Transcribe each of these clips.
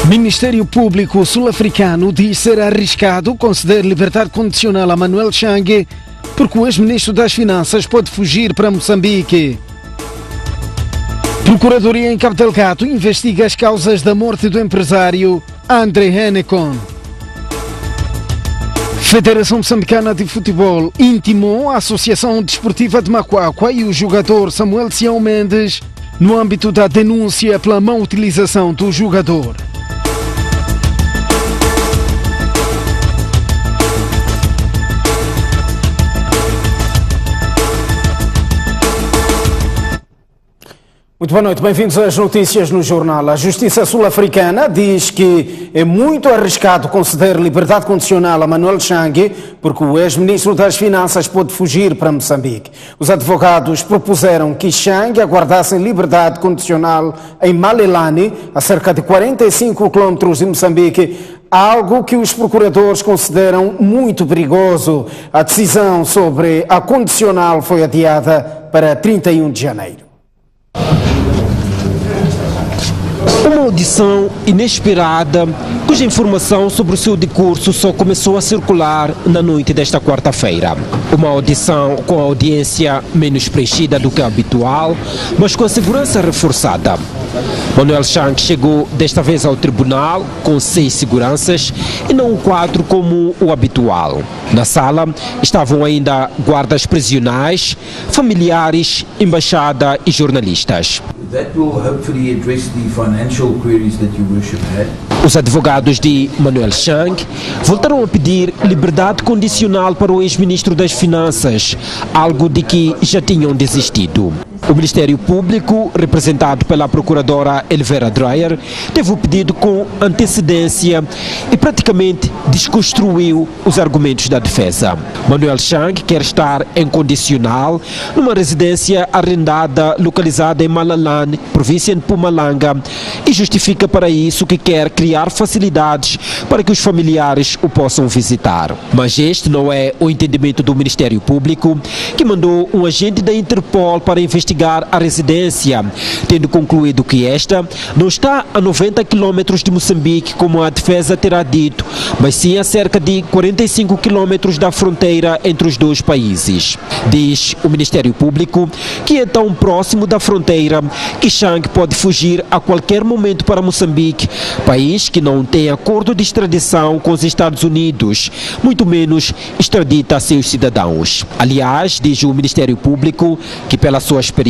Ministério Público sul-africano diz ser arriscado conceder liberdade condicional a Manuel Chang porque o ex-ministro das Finanças pode fugir para Moçambique. Procuradoria em Cabo Delgado investiga as causas da morte do empresário André Hennecon. Federação Moçambicana de Futebol intimou a Associação Desportiva de Macuacua e o jogador Samuel Sião Mendes no âmbito da denúncia pela má utilização do jogador. Muito boa noite, bem-vindos às notícias no jornal. A Justiça Sul-Africana diz que é muito arriscado conceder liberdade condicional a Manuel Chang porque o ex-ministro das Finanças pode fugir para Moçambique. Os advogados propuseram que Chang aguardasse liberdade condicional em Malelane, a cerca de 45 quilômetros de Moçambique, algo que os procuradores consideram muito perigoso. A decisão sobre a condicional foi adiada para 31 de janeiro. Uma audição inesperada, cuja informação sobre o seu decurso só começou a circular na noite desta quarta-feira. Uma audição com a audiência menos preenchida do que a habitual, mas com a segurança reforçada. Manuel Chang chegou desta vez ao tribunal com 6 seguranças e não 4 como o habitual. Na sala estavam ainda guardas prisionais, familiares, embaixada e jornalistas. Os advogados de Manuel Chang voltaram a pedir liberdade condicional para o ex-ministro das Finanças, algo de que já tinham desistido. O Ministério Público, representado pela procuradora Elvera Dreyer, teve o pedido com antecedência e praticamente desconstruiu os argumentos da defesa. Manuel Chang quer estar em condicional numa residência arrendada localizada em Malalane, província de Mpumalanga, e justifica para isso que quer criar facilidades para que os familiares o possam visitar. Mas este não é o entendimento do Ministério Público, que mandou um agente da Interpol para investigar a residência, tendo concluído que esta não está a 90 quilômetros de Moçambique, como a defesa terá dito, mas sim a cerca de 45 quilômetros da fronteira entre os dois países. Diz o Ministério Público que é tão próximo da fronteira que Chang pode fugir a qualquer momento para Moçambique, país que não tem acordo de extradição com os Estados Unidos, muito menos extradita seus cidadãos. Aliás, diz o Ministério Público que, pela sua experiência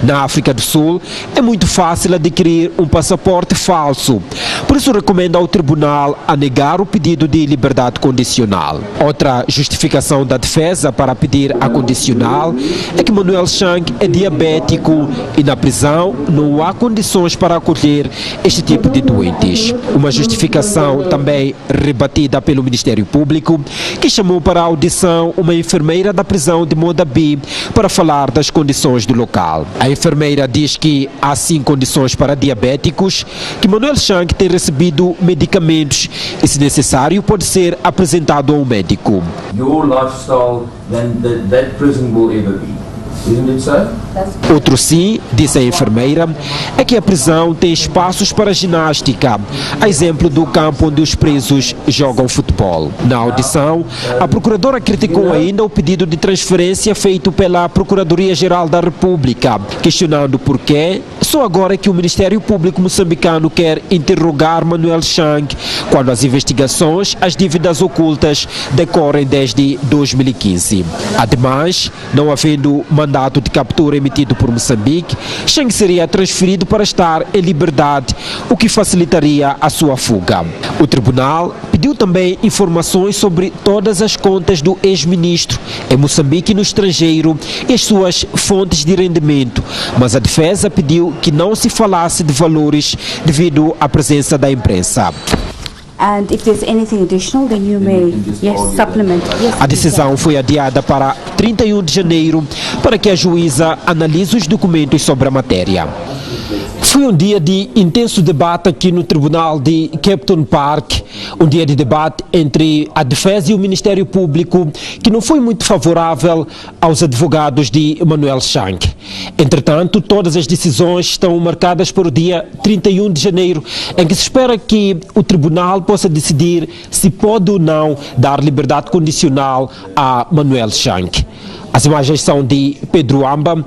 na África do Sul, é muito fácil adquirir um passaporte falso. Por isso recomenda ao tribunal a negar o pedido de liberdade condicional. Outra justificação da defesa para pedir a condicional é que Manuel Chang é diabético e na prisão não há condições para acolher este tipo de doentes. Uma justificação também rebatida pelo Ministério Público, que chamou para a audição uma enfermeira da prisão de Modabi para falar das condições do local. A enfermeira diz que há sim condições para diabéticos, que Manuel Chang tem recebido medicamentos e, se necessário, pode ser apresentado a um médico. Your lifestyle than that prison will ever be. Isn't it so? Outro sim, disse a enfermeira, é que a prisão tem espaços para ginástica, a exemplo do campo onde os presos jogam futebol. Na audição, a procuradora criticou ainda o pedido de transferência feito pela Procuradoria-Geral da República, questionando por que só agora é que o Ministério Público moçambicano quer interrogar Manuel Chang, quando as investigações às dívidas ocultas decorrem desde 2015. Ademais, não havendo mandato de captura emitido por Moçambique, Chang seria transferido para estar em liberdade, o que facilitaria a sua fuga. O tribunal pediu também informações sobre todas as contas do ex-ministro em Moçambique e no estrangeiro e as suas fontes de rendimento, mas a defesa pediu que não se falasse de valores devido à presença da imprensa. And if there's anything additional, then you may, supplement. Yes, a decisão foi adiada para 31 de janeiro para que a juíza analise os documentos sobre a matéria. Foi um dia de intenso debate aqui no Tribunal de Capton Park, um dia de debate entre a defesa e o Ministério Público, que não foi muito favorável aos advogados de Manuel Shank. Entretanto, todas as decisões estão marcadas para o dia 31 de janeiro, em que se espera que o Tribunal possa decidir se pode ou não dar liberdade condicional a Manuel Shank. As imagens são de Pedro Amba,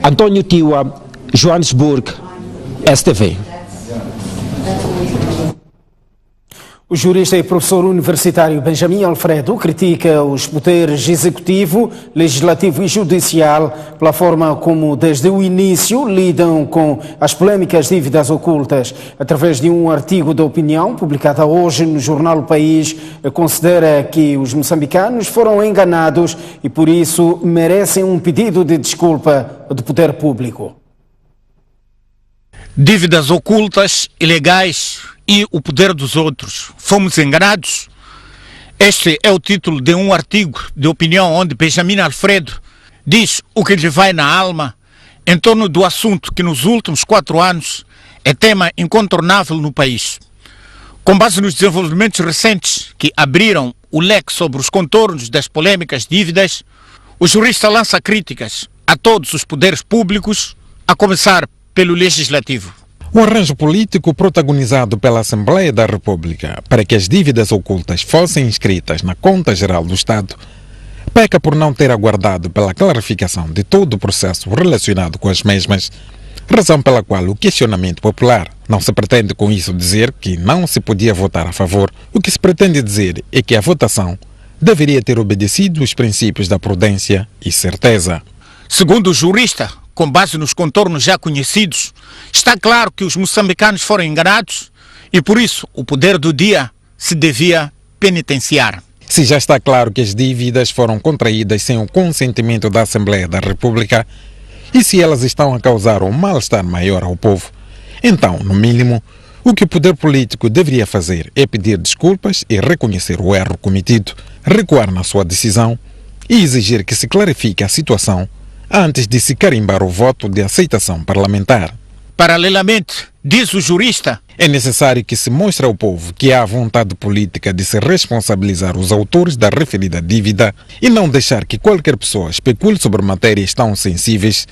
António Tiwa, Joanesburgo, STV. O jurista e professor universitário Benjamin Alfredo critica os poderes executivo, legislativo e judicial pela forma como, desde o início, lidam com as polémicas dívidas ocultas. Através de um artigo de opinião publicado hoje no jornal O País, considera que os moçambicanos foram enganados e, por isso, merecem um pedido de desculpa do poder público. Dívidas ocultas, ilegais e o poder dos outros. Fomos enganados? Este é o título de um artigo de opinião onde Benjamin Alfredo diz o que lhe vai na alma em torno do assunto que nos últimos 4 anos é tema incontornável no país. Com base nos desenvolvimentos recentes que abriram o leque sobre os contornos das polêmicas dívidas, o jurista lança críticas a todos os poderes públicos, a começar pelo Legislativo. O arranjo político protagonizado pela Assembleia da República para que as dívidas ocultas fossem inscritas na Conta Geral do Estado peca por não ter aguardado pela clarificação de todo o processo relacionado com as mesmas, razão pela qual o questionamento popular. Não se pretende com isso dizer que não se podia votar a favor. O que se pretende dizer é que a votação deveria ter obedecido os princípios da prudência e certeza. Segundo o jurista, com base nos contornos já conhecidos, está claro que os moçambicanos foram enganados e, por isso, o poder do dia se devia penitenciar. Se já está claro que as dívidas foram contraídas sem o consentimento da Assembleia da República e se elas estão a causar um mal-estar maior ao povo, então, no mínimo, o que o poder político deveria fazer é pedir desculpas e reconhecer o erro cometido, recuar na sua decisão e exigir que se clarifique a situação antes de se carimbar o voto de aceitação parlamentar. Paralelamente, diz o jurista, é necessário que se mostre ao povo que há vontade política de se responsabilizar os autores da referida dívida e não deixar que qualquer pessoa especule sobre matérias tão sensíveis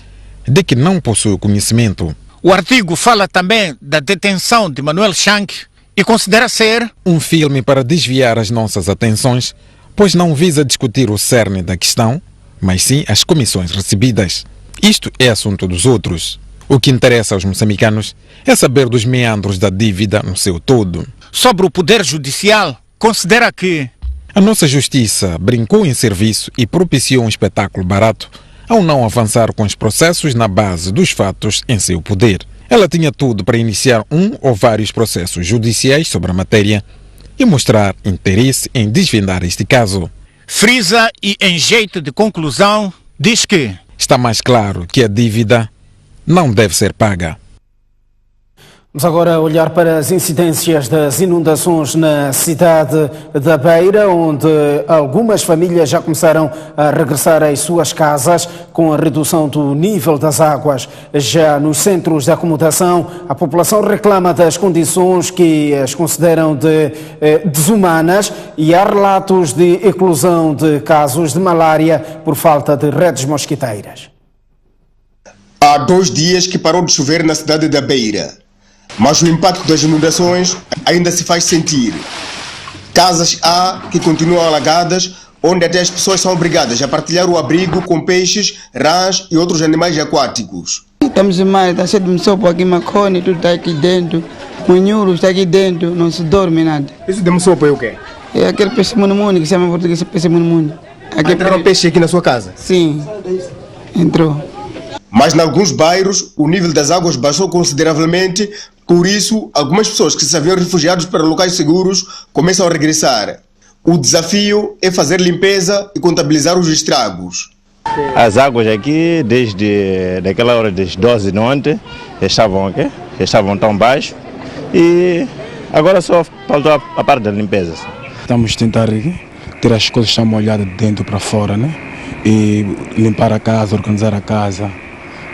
de que não possui conhecimento. O artigo fala também da detenção de Manuel Shank e considera ser um filme para desviar as nossas atenções, pois não visa discutir o cerne da questão, mas sim as comissões recebidas. Isto é assunto dos outros. O que interessa aos moçambicanos é saber dos meandros da dívida no seu todo. Sobre o poder judicial, considera que a nossa justiça brincou em serviço e propiciou um espetáculo barato ao não avançar com os processos na base dos fatos em seu poder. Ela tinha tudo para iniciar um ou vários processos judiciais sobre a matéria e mostrar interesse em desvendar este caso. Frisa e, em jeito de conclusão, diz que está mais claro que a dívida não deve ser paga. Vamos agora olhar para as incidências das inundações na cidade da Beira, onde algumas famílias já começaram a regressar às suas casas com a redução do nível das águas. Já nos centros de acomodação, a população reclama das condições que as consideram de desumanas e há relatos de eclosão de casos de malária por falta de redes mosquiteiras. Há 2 dias que parou de chover na cidade da Beira, mas o impacto das inundações ainda se faz sentir. Casas há que continuam alagadas, onde até as pessoas são obrigadas a partilhar o abrigo com peixes, rãs e outros animais aquáticos. Estamos demais, está cheio de sopa aqui, macone, tudo está aqui dentro, manhuros está aqui dentro, não se dorme nada. Isso de sopa é o quê? É aquele peixe mundo que se chama em português peixe mundo. Entraram peixe aqui na sua casa? Sim, entrou. Mas em alguns bairros o nível das águas baixou consideravelmente, por isso algumas pessoas que se haviam refugiado para locais seguros começam a regressar. O desafio é fazer limpeza e contabilizar os estragos. As águas aqui, desde daquela hora das 12 de ontem, estavam tão baixas e agora só faltou a parte da limpeza. Estamos a tentar ter as coisas que estão molhadas de dentro para fora, né? E limpar a casa, organizar a casa.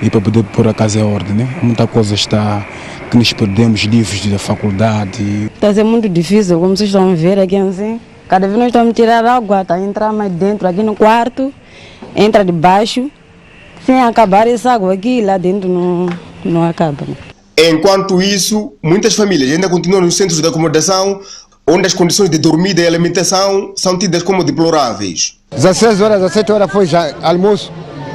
e para poder pôr a casa em ordem, né? Muita coisa está que nos perdemos, livros da faculdade. Está a ser muito difícil, como vocês estão a ver aqui assim. Cada vez nós estamos a tirar água, está a entrar mais dentro, aqui no quarto, entra de baixo. Sem acabar essa água aqui, lá dentro não acaba. Enquanto isso, muitas famílias ainda continuam nos centros de acomodação, onde as condições de dormida e alimentação são tidas como deploráveis. 16 horas, 17 horas foi almoço.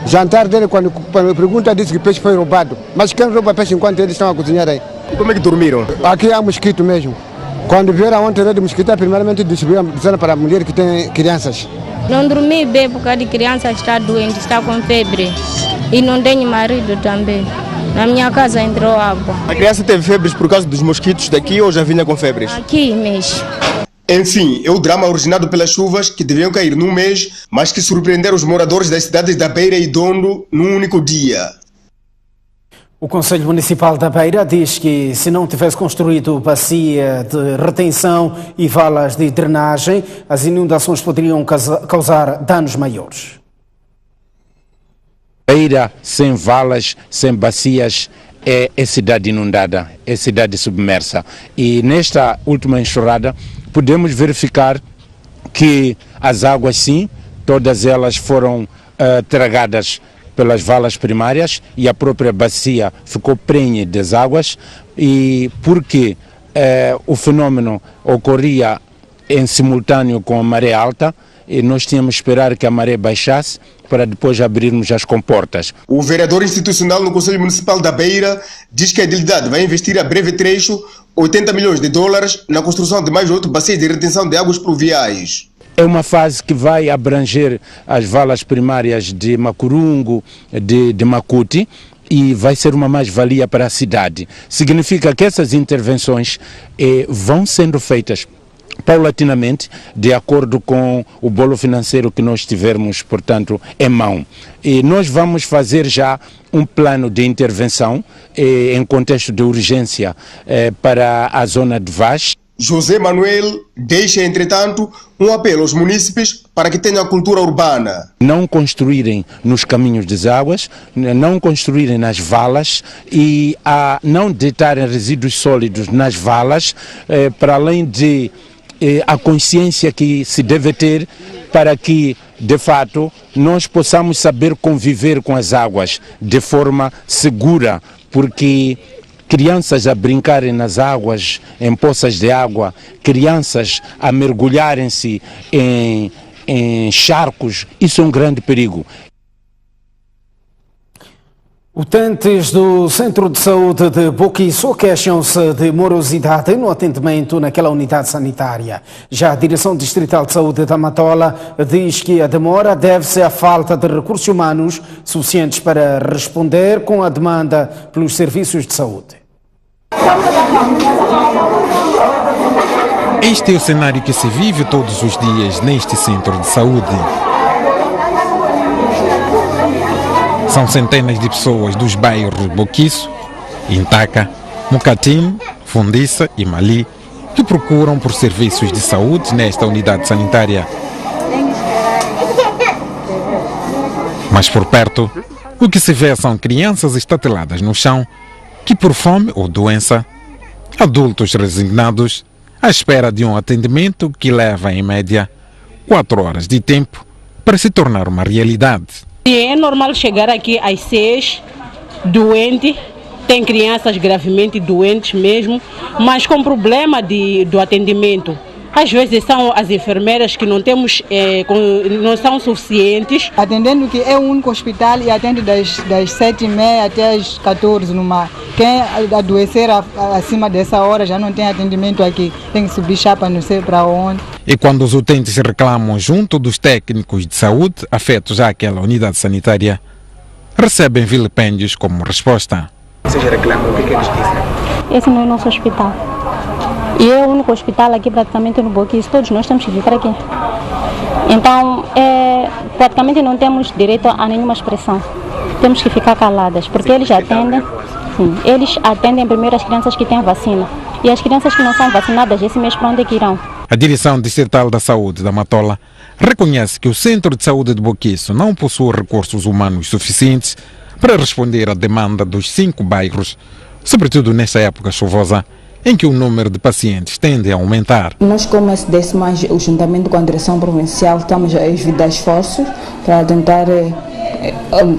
Jantar dele, quando me pergunta, disse que o peixe foi roubado. Mas quem rouba peixe enquanto eles estão a cozinhar aí? E como é que dormiram? Aqui há mosquito mesmo. Quando vieram ontem de mosquito, primeiramente distribuíram para a mulher que tem crianças. Não dormi bem por causa de criança está doente, está com febre. E não tenho marido também. Na minha casa entrou água. A criança teve febres por causa dos mosquitos daqui ou já vinha com febres? Aqui mesmo. Enfim, é o drama originado pelas chuvas que deviam cair num mês, mas que surpreenderam os moradores das cidades da Beira e Dondo num único dia. O Conselho Municipal da Beira diz que se não tivesse construído bacia de retenção e valas de drenagem, as inundações poderiam causar danos maiores. Beira sem valas, sem bacias, é cidade inundada, é cidade submersa. E nesta última enxurrada podemos verificar que as águas, sim, todas elas foram tragadas pelas valas primárias e a própria bacia ficou prenhe das águas, e porque o fenômeno ocorria em simultâneo com a maré alta, e nós tínhamos que esperar que a maré baixasse para depois abrirmos as comportas. O vereador institucional no Conselho Municipal da Beira diz que a idilidade vai investir a breve trecho 80 milhões de dólares na construção de mais 8 bacias de retenção de águas pluviais. É uma fase que vai abranger as valas primárias de Macurungo, de Macuti, e vai ser uma mais-valia para a cidade. Significa que essas intervenções vão sendo feitas paulatinamente, de acordo com o bolo financeiro que nós tivermos, portanto, em mão. E nós vamos fazer já um plano de intervenção em contexto de urgência para a zona de Vaz. José Manuel deixa, entretanto, um apelo aos munícipes para que tenham a cultura urbana. Não construírem nos caminhos das águas, não construírem nas valas e não deitarem resíduos sólidos nas valas, para além de a consciência que se deve ter para que, de fato, nós possamos saber conviver com as águas de forma segura, porque crianças a brincarem nas águas, em poças de água, crianças a mergulharem-se em charcos, isso é um grande perigo. Utentes do Centro de Saúde de Boquiço queixam-se de morosidade no atendimento naquela unidade sanitária. Já a Direção Distrital de Saúde da Matola diz que a demora deve-se à falta de recursos humanos suficientes para responder com a demanda pelos serviços de saúde. Este é o cenário que se vive todos os dias neste centro de saúde. São centenas de pessoas dos bairros Boquiço, Intaca, Mucatim, Fundiça e Mali que procuram por serviços de saúde nesta unidade sanitária. Mas por perto, o que se vê são crianças estateladas no chão que, por fome ou doença, adultos resignados à espera de um atendimento que leva em média 4 horas de tempo para se tornar uma realidade. É normal chegar aqui às 6, doente, tem crianças gravemente doentes mesmo, mas com problema do atendimento. Às vezes são as enfermeiras que não temos, não são suficientes. Atendendo que é o único hospital e atende das 7h30 até as 14 no mar. Quem adoecer acima dessa hora já não tem atendimento aqui, tem que subir chapa não sei para onde. E quando os utentes reclamam junto dos técnicos de saúde afetos àquela unidade sanitária, recebem vilipêndios como resposta. Vocês reclamam, o que eles dizem? Esse não é o nosso hospital. E é o único hospital aqui praticamente no Boquiço, todos nós temos que ficar aqui. Então, praticamente não temos direito a nenhuma expressão. Temos que ficar caladas, porque eles atendem, sim, eles atendem primeiro as crianças que têm vacina. E as crianças que não são vacinadas, esse mês para onde é que irão? A Direção Distrital da Saúde da Matola reconhece que o Centro de Saúde de Boquiço não possui recursos humanos suficientes para responder à demanda dos 5 bairros, sobretudo nesta época chuvosa, em que o número de pacientes tende a aumentar. Nós, como SDS+, juntamente com a direção provincial, estamos a exvidar esforços para tentar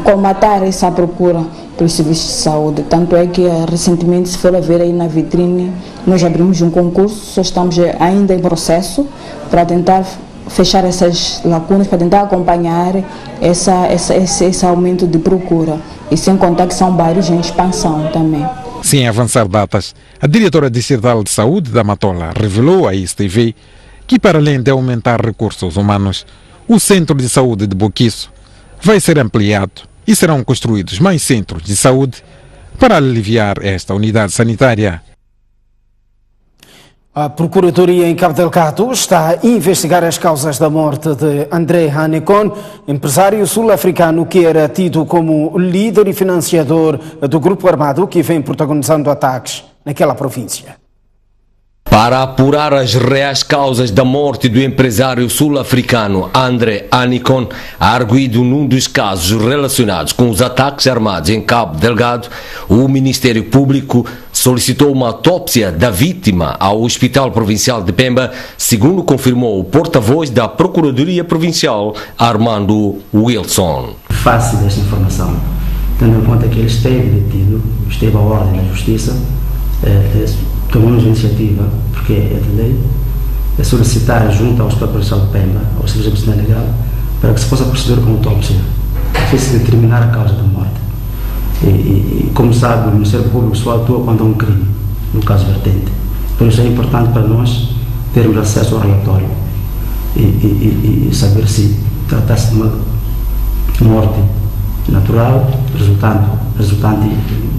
colmatar essa procura pelos serviços de saúde. Tanto é que recentemente, se for a ver aí na vitrine, nós abrimos um concurso, só estamos ainda em processo para tentar fechar essas lacunas, para tentar acompanhar esse aumento de procura. E sem contar que são bairros em expansão também. Sem avançar datas, a diretora distrital de saúde da Matola revelou à ISTV que, para além de aumentar recursos humanos, o centro de saúde de Boquiço vai ser ampliado e serão construídos mais centros de saúde para aliviar esta unidade sanitária. A Procuradoria em Cabo Delgado está a investigar as causas da morte de André Anicon, empresário sul-africano que era tido como líder e financiador do grupo armado que vem protagonizando ataques naquela província. Para apurar as reais causas da morte do empresário sul-africano André Anicon, arguido num dos casos relacionados com os ataques armados em Cabo Delgado, o Ministério Público solicitou uma autópsia da vítima ao Hospital Provincial de Pemba, segundo confirmou o porta-voz da Procuradoria Provincial, Armando Wilson. Face desta informação, tendo em conta que ele esteve detido, esteve à ordem da Justiça, tomamos a iniciativa, porque é de lei, é solicitar junto ao Hospital Provincial de Pemba, ao Serviço de Medicina Legal, para que se possa proceder com autópsia, a fim de se determinar a causa da morte. E como sabe, o Ministério Público só atua quando há um crime, no caso vertente. Por isso é importante para nós termos acesso ao relatório e saber se trata-se de uma morte natural, resultante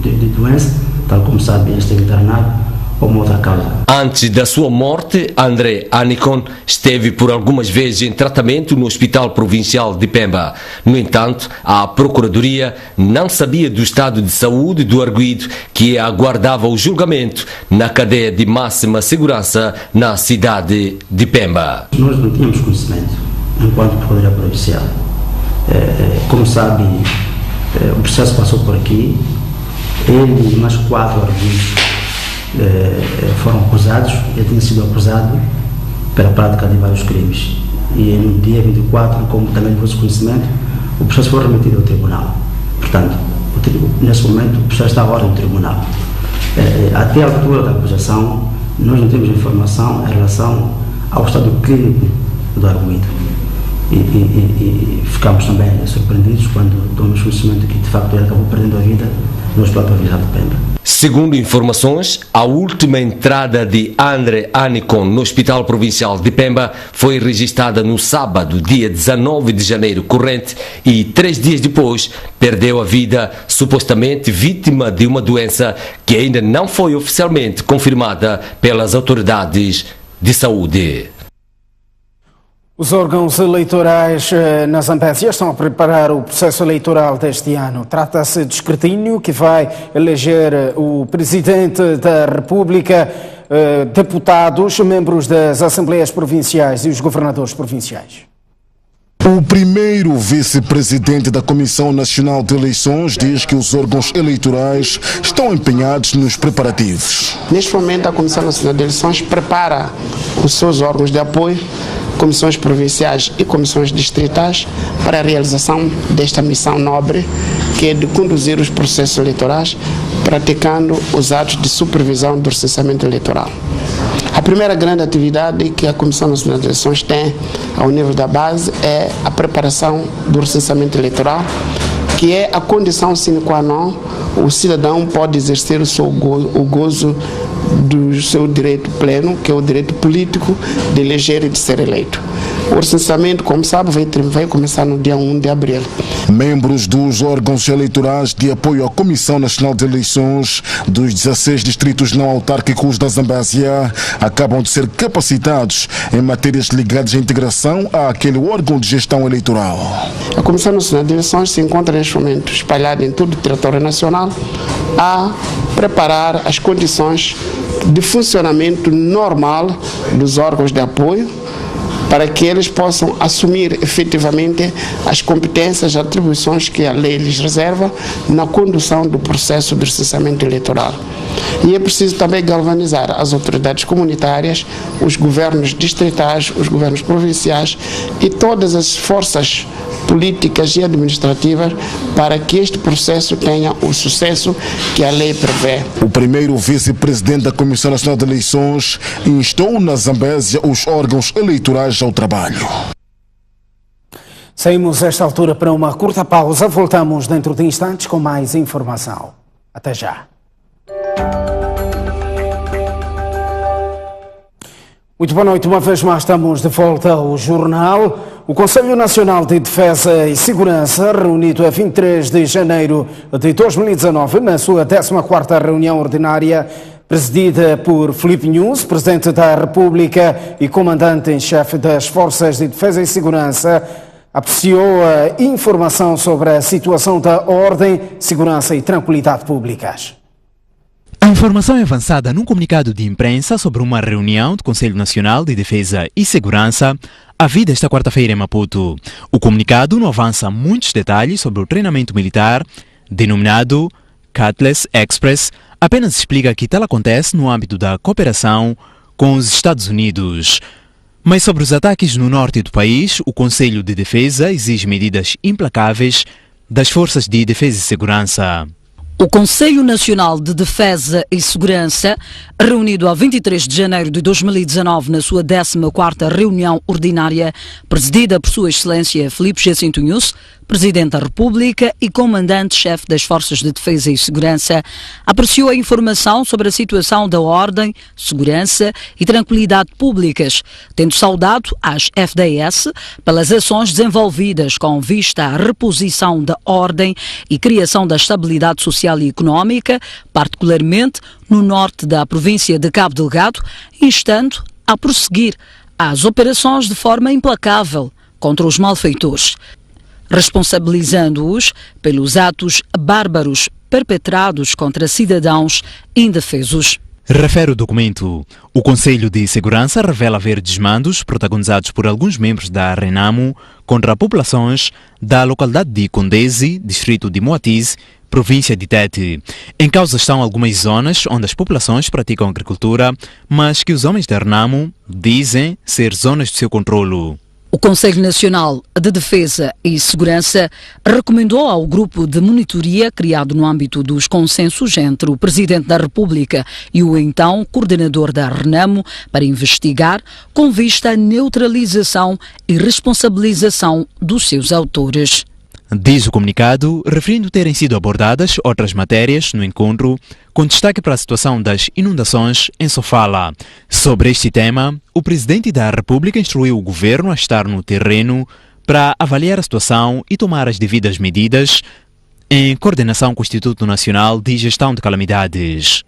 de doença, tal como sabe, ele esteve internado, ou uma outra causa. Antes da sua morte, André Anicon esteve por algumas vezes em tratamento no Hospital Provincial de Pemba. No entanto, a Procuradoria não sabia do estado de saúde do arguido, que aguardava o julgamento na cadeia de máxima segurança na cidade de Pemba. Nós não tínhamos conhecimento enquanto Procuradoria Provincial. Como sabe, o processo passou por aqui, ele e mais 4 arguidos foram acusados, ele tinha sido acusado pela prática de vários crimes. E no dia 24, como também de vosso conhecimento, o processo foi remetido ao tribunal. Portanto, nesse momento, o processo está à ordem do tribunal. Até a altura da acusação, nós não temos informação em relação ao estado clínico do arguido. E ficamos também surpreendidos quando tomamos conhecimento que, de facto, ele acabou perdendo a vida no Hospital Provincial de Pemba. Segundo informações, a última entrada de André Anicon no Hospital Provincial de Pemba foi registrada no sábado, dia 19 de janeiro corrente, e 3 dias depois perdeu a vida, supostamente vítima de uma doença que ainda não foi oficialmente confirmada pelas autoridades de saúde. Os órgãos eleitorais na Zambésia estão a preparar o processo eleitoral deste ano. Trata-se de escrutínio que vai eleger o Presidente da República, deputados, membros das Assembleias Provinciais e os governadores provinciais. O primeiro vice-presidente da Comissão Nacional de Eleições diz que os órgãos eleitorais estão empenhados nos preparativos. Neste momento, a Comissão Nacional de Eleições prepara os seus órgãos de apoio, comissões provinciais e comissões distritais, para a realização desta missão nobre, que é de conduzir os processos eleitorais, praticando os atos de supervisão do recenseamento eleitoral. A primeira grande atividade que a Comissão Nacional de Eleições tem ao nível da base é a preparação do recenseamento eleitoral, que é a condição sine qua non. O cidadão pode exercer o gozo do seu direito pleno, que é o direito político de eleger e de ser eleito. O recenseamento, como sabe, vai começar no dia 1 de abril. Membros dos órgãos eleitorais de apoio à Comissão Nacional de Eleições dos 16 distritos não autárquicos da Zambésia acabam de ser capacitados em matérias ligadas à integração àquele órgão de gestão eleitoral. A Comissão Nacional de Eleições se encontra neste momento espalhada em todo o território nacional a preparar as condições de funcionamento normal dos órgãos de apoio, para que eles possam assumir efetivamente as competências, as atribuições que a lei lhes reserva na condução do processo de recenseamento eleitoral. E é preciso também galvanizar as autoridades comunitárias, os governos distritais, os governos provinciais e todas as forças políticas e administrativas para que este processo tenha o sucesso que a lei prevê. O primeiro vice-presidente da Comissão Nacional de Eleições instou na Zambésia os órgãos eleitorais ao trabalho. Saímos esta altura para uma curta pausa. Voltamos dentro de instantes com mais informação. Até já. Muito boa noite, uma vez mais estamos de volta ao jornal. O Conselho Nacional de Defesa e Segurança, reunido a 23 de janeiro de 2019, na sua 14ª reunião ordinária, presidida por Filipe Nunes, Presidente da República e Comandante em Chefe das Forças de Defesa e Segurança, apreciou a informação sobre a situação da ordem, segurança e tranquilidade públicas. A informação é avançada num comunicado de imprensa sobre uma reunião do Conselho Nacional de Defesa e Segurança havida esta quarta-feira em Maputo. O comunicado não avança muitos detalhes sobre o treinamento militar, denominado Cutlass Express, apenas explica que tal acontece no âmbito da cooperação com os Estados Unidos. Mas sobre os ataques no norte do país, o Conselho de Defesa exige medidas implacáveis das Forças de Defesa e Segurança. O Conselho Nacional de Defesa e Segurança, reunido a 23 de janeiro de 2019 na sua 14ª reunião ordinária, presidida por Sua Excelência Filipe Jacinto Nunes, Presidente da República e Comandante-Chefe das Forças de Defesa e Segurança, apreciou a informação sobre a situação da ordem, segurança e tranquilidade públicas, tendo saudado às FDS pelas ações desenvolvidas com vista à reposição da ordem e criação da estabilidade social e económica, particularmente no norte da província de Cabo Delgado, instando a prosseguir as operações de forma implacável contra os malfeitores, responsabilizando-os pelos atos bárbaros perpetrados contra cidadãos indefesos. Refere o documento. O Conselho de Segurança revela haver desmandos protagonizados por alguns membros da Renamo contra populações da localidade de Condesi, distrito de Moatize, província de Tete. Em causa estão algumas zonas onde as populações praticam agricultura, mas que os homens da Renamo dizem ser zonas de seu controlo. O Conselho Nacional de Defesa e Segurança recomendou ao grupo de monitoria criado no âmbito dos consensos entre o Presidente da República e o então coordenador da Renamo para investigar com vista à neutralização e responsabilização dos seus autores. Diz o comunicado, referindo terem sido abordadas outras matérias no encontro, com destaque para a situação das inundações em Sofala. Sobre este tema, o Presidente da República instruiu o Governo a estar no terreno para avaliar a situação e tomar as devidas medidas em coordenação com o Instituto Nacional de Gestão de Calamidades.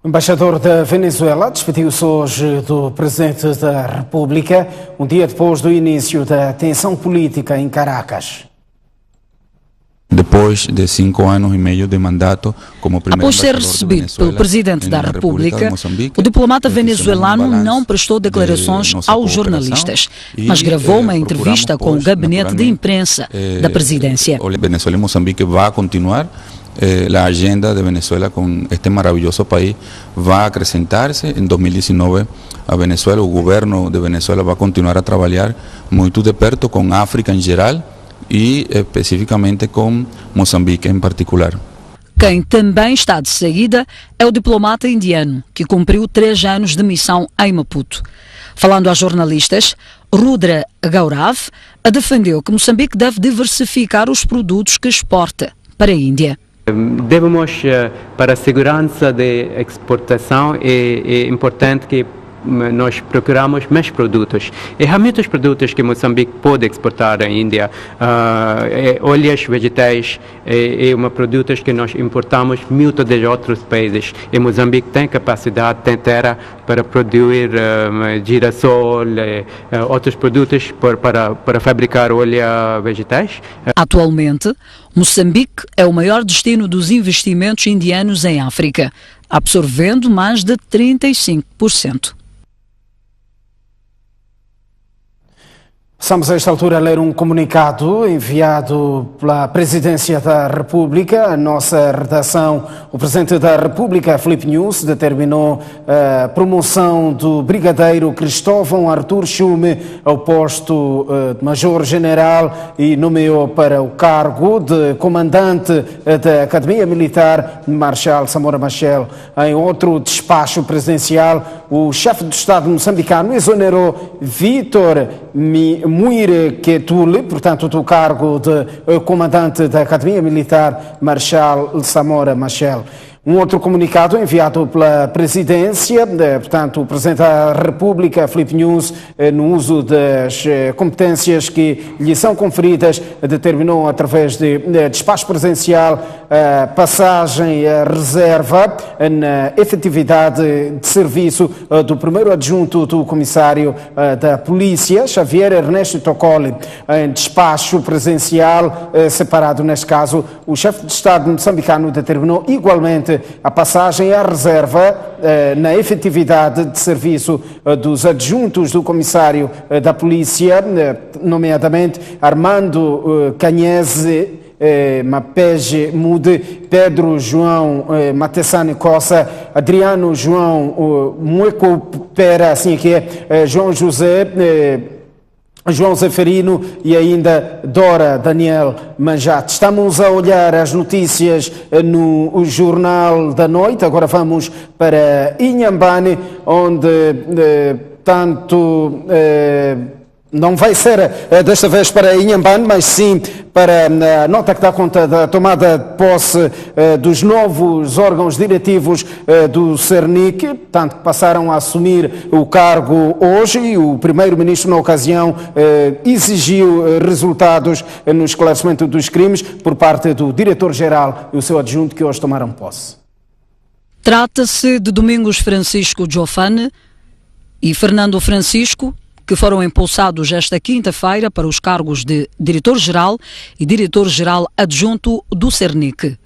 O embaixador da Venezuela despediu-se hoje do Presidente da República, um dia depois do início da tensão política em Caracas. Depois de 5 anos e meio de mandato como primeiro Após ser recebido pelo Presidente da República, o diplomata venezuelano não prestou declarações aos jornalistas, mas gravou uma entrevista com o gabinete de imprensa da presidência. Venezuela e Moçambique vai continuar. La agenda de Venezuela con este maravilloso país va a acrecentarse. En 2019 a Venezuela, o governo de Venezuela vai continuar a trabalhar muito de perto com a África em geral e especificamente com Moçambique em particular. Quem também está de saída é o diplomata indiano, que cumpriu 3 anos de missão em Maputo. Falando a jornalistas, Rudra Gaurav defendeu que Moçambique deve diversificar os produtos que exporta para a Índia. Devemos, para a segurança de exportação, é importante que nós procuramos mais produtos. E há muitos produtos que Moçambique pode exportar à Índia. Óleos vegetais é um produto que nós importamos muito de outros países. E Moçambique tem capacidade, tem terra para produzir girassol, outros produtos para fabricar óleo vegetais. Atualmente, Moçambique é o maior destino dos investimentos indianos em África, absorvendo mais de 35%. Estamos a esta altura a ler um comunicado enviado pela Presidência da República. A nossa redação, o Presidente da República, Filipe Nunes, determinou a promoção do Brigadeiro Cristóvão Artur Chume ao posto de Major-General e nomeou para o cargo de Comandante da Academia Militar Marshal Samora Machel. Em outro despacho presidencial, o chefe do Estado moçambicano exonerou Vítor Muire Ketule, portanto, do cargo de comandante da Academia Militar Marshal Samora Machel. Um outro comunicado enviado pela Presidência, portanto, o Presidente da República, Filipe Nunes, no uso das competências que lhe são conferidas, determinou através de despacho presencial a passagem à reserva na efetividade de serviço do primeiro adjunto do Comissário da Polícia, Xavier Ernesto Tocoli. Em despacho presencial separado, neste caso, o chefe de Estado moçambicano determinou igualmente a passagem à reserva na efetividade de serviço dos adjuntos do Comissário da Polícia, nomeadamente Armando Canhese Mapege Mude, Pedro João Matessani Costa, Adriano João Mueco Pera, assim que é, João Zeferino e ainda Dora Daniel Manjate. Estamos a olhar as notícias no Jornal da Noite. Agora vamos para Inhambane, onde não vai ser desta vez para Inhambane, mas sim para a nota que dá conta da tomada de posse dos novos órgãos diretivos do Cernic, tanto que passaram a assumir o cargo hoje, e o primeiro-ministro, na ocasião, exigiu resultados no esclarecimento dos crimes por parte do diretor-geral e o seu adjunto, que hoje tomaram posse. Trata-se de Domingos Francisco Jofane e Fernando Francisco, que foram impulsados esta quinta-feira para os cargos de Diretor-Geral e Diretor-Geral Adjunto do Cernic.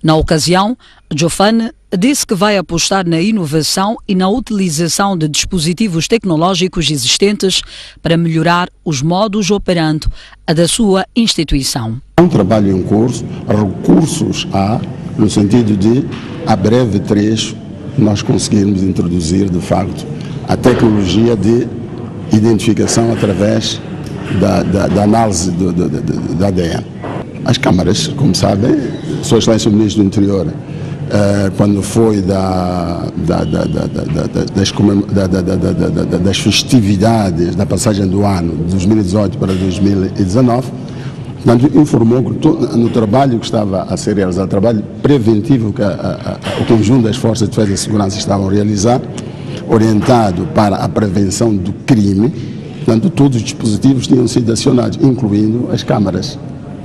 Na ocasião, Jofane disse que vai apostar na inovação e na utilização de dispositivos tecnológicos existentes para melhorar os modos operandi da sua instituição. É um trabalho em curso, recursos há, no sentido de, a breve trecho, nós conseguirmos introduzir, de facto, a tecnologia de identificação através da análise da ADN. As câmaras, como sabem, Sua Excelência o Ministro do Interior, quando foi das festividades da passagem do ano de 2018 para 2019, portanto, informou que no trabalho que estava a ser realizado, trabalho preventivo que o conjunto das Forças de Defesa e Segurança estavam a realizar, orientado para a prevenção do crime, portanto, todos os dispositivos tinham sido acionados, incluindo as câmaras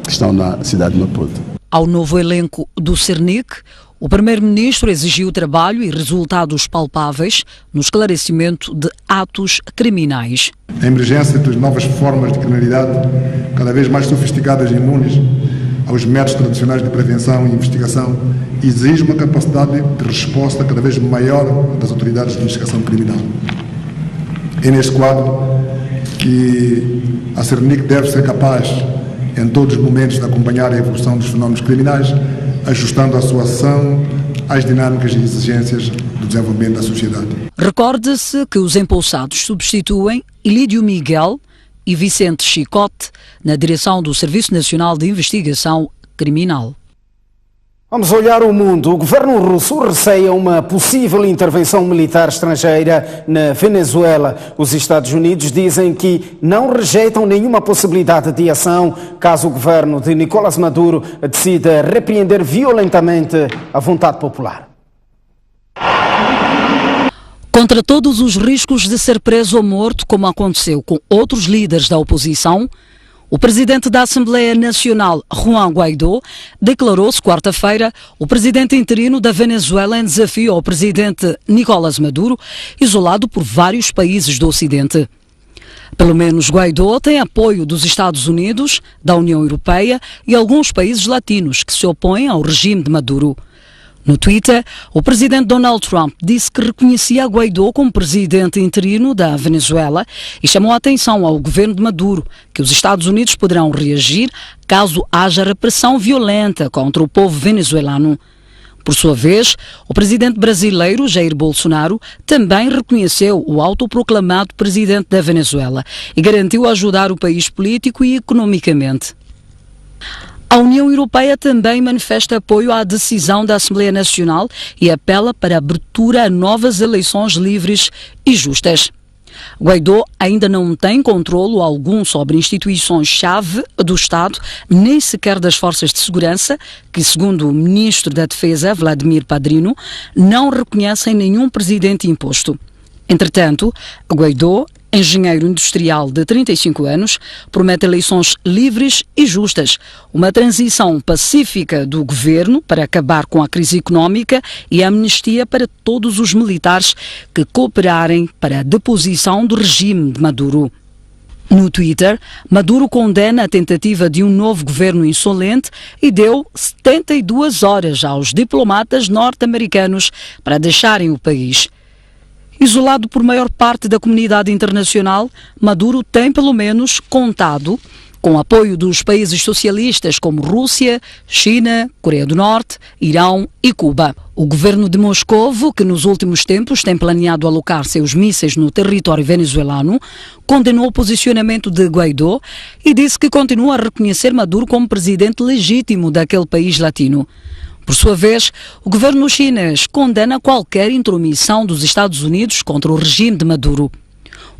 que estão na cidade de Maputo. Ao novo elenco do Cernic, o Primeiro-Ministro exigiu trabalho e resultados palpáveis no esclarecimento de atos criminais. A emergência de novas formas de criminalidade, cada vez mais sofisticadas e imunes aos métodos tradicionais de prevenção e investigação, exige uma capacidade de resposta cada vez maior das autoridades de investigação criminal. É neste quadro que a Cernic deve ser capaz, em todos os momentos, de acompanhar a evolução dos fenómenos criminais, ajustando a sua ação às dinâmicas e exigências do desenvolvimento da sociedade. Recorde-se que os impulsados substituem Ilídio Miguel e Vicente Chicote na direção do Serviço Nacional de Investigação Criminal. Vamos olhar o mundo. O governo russo receia uma possível intervenção militar estrangeira na Venezuela. Os Estados Unidos dizem que não rejeitam nenhuma possibilidade de ação caso o governo de Nicolás Maduro decida repreender violentamente a vontade popular. Contra todos os riscos de ser preso ou morto, como aconteceu com outros líderes da oposição, o presidente da Assembleia Nacional, Juan Guaidó, declarou-se quarta-feira o presidente interino da Venezuela em desafio ao presidente Nicolás Maduro, isolado por vários países do Ocidente. Pelo menos Guaidó tem apoio dos Estados Unidos, da União Europeia e alguns países latinos que se opõem ao regime de Maduro. No Twitter, o presidente Donald Trump disse que reconhecia Guaidó como presidente interino da Venezuela e chamou a atenção ao governo de Maduro que os Estados Unidos poderão reagir caso haja repressão violenta contra o povo venezuelano. Por sua vez, o presidente brasileiro Jair Bolsonaro também reconheceu o autoproclamado presidente da Venezuela e garantiu ajudar o país político e economicamente. A União Europeia também manifesta apoio à decisão da Assembleia Nacional e apela para a abertura a novas eleições livres e justas. Guaidó ainda não tem controlo algum sobre instituições-chave do Estado, nem sequer das forças de segurança, que, segundo o ministro da Defesa, Vladimir Padrino, não reconhecem nenhum presidente imposto. Entretanto, Guaidó, engenheiro industrial de 35 anos, promete eleições livres e justas, uma transição pacífica do governo para acabar com a crise económica e a amnistia para todos os militares que cooperarem para a deposição do regime de Maduro. No Twitter, Maduro condena a tentativa de um novo governo insolente e deu 72 horas aos diplomatas norte-americanos para deixarem o país. Isolado por maior parte da comunidade internacional, Maduro tem pelo menos contado com o apoio dos países socialistas como Rússia, China, Coreia do Norte, Irão e Cuba. O governo de Moscovo, que nos últimos tempos tem planeado alocar seus mísseis no território venezuelano, condenou o posicionamento de Guaidó e disse que continua a reconhecer Maduro como presidente legítimo daquele país latino. Por sua vez, o governo chinês condena qualquer intromissão dos Estados Unidos contra o regime de Maduro.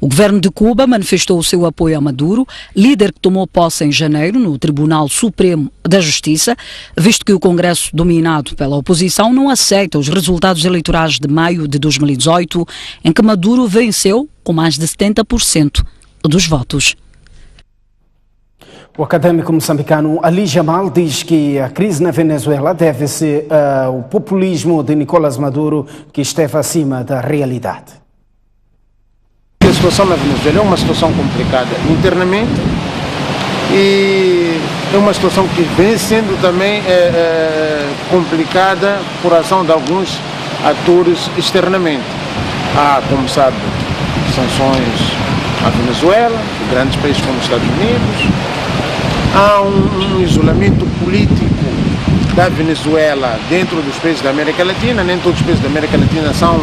O governo de Cuba manifestou o seu apoio a Maduro, líder que tomou posse em janeiro no Tribunal Supremo da Justiça, visto que o Congresso, dominado pela oposição, não aceita os resultados eleitorais de maio de 2018, em que Maduro venceu com mais de 70% dos votos. O académico moçambicano Ali Jamal diz que a crise na Venezuela deve-se ao populismo de Nicolás Maduro, que esteve acima da realidade. A situação na Venezuela é uma situação complicada internamente e é uma situação que vem sendo também complicada por ação de alguns atores externamente. Há, como sabe, sanções à Venezuela, de grandes países como os Estados Unidos. Há um isolamento político da Venezuela dentro dos países da América Latina. Nem todos os países da América Latina são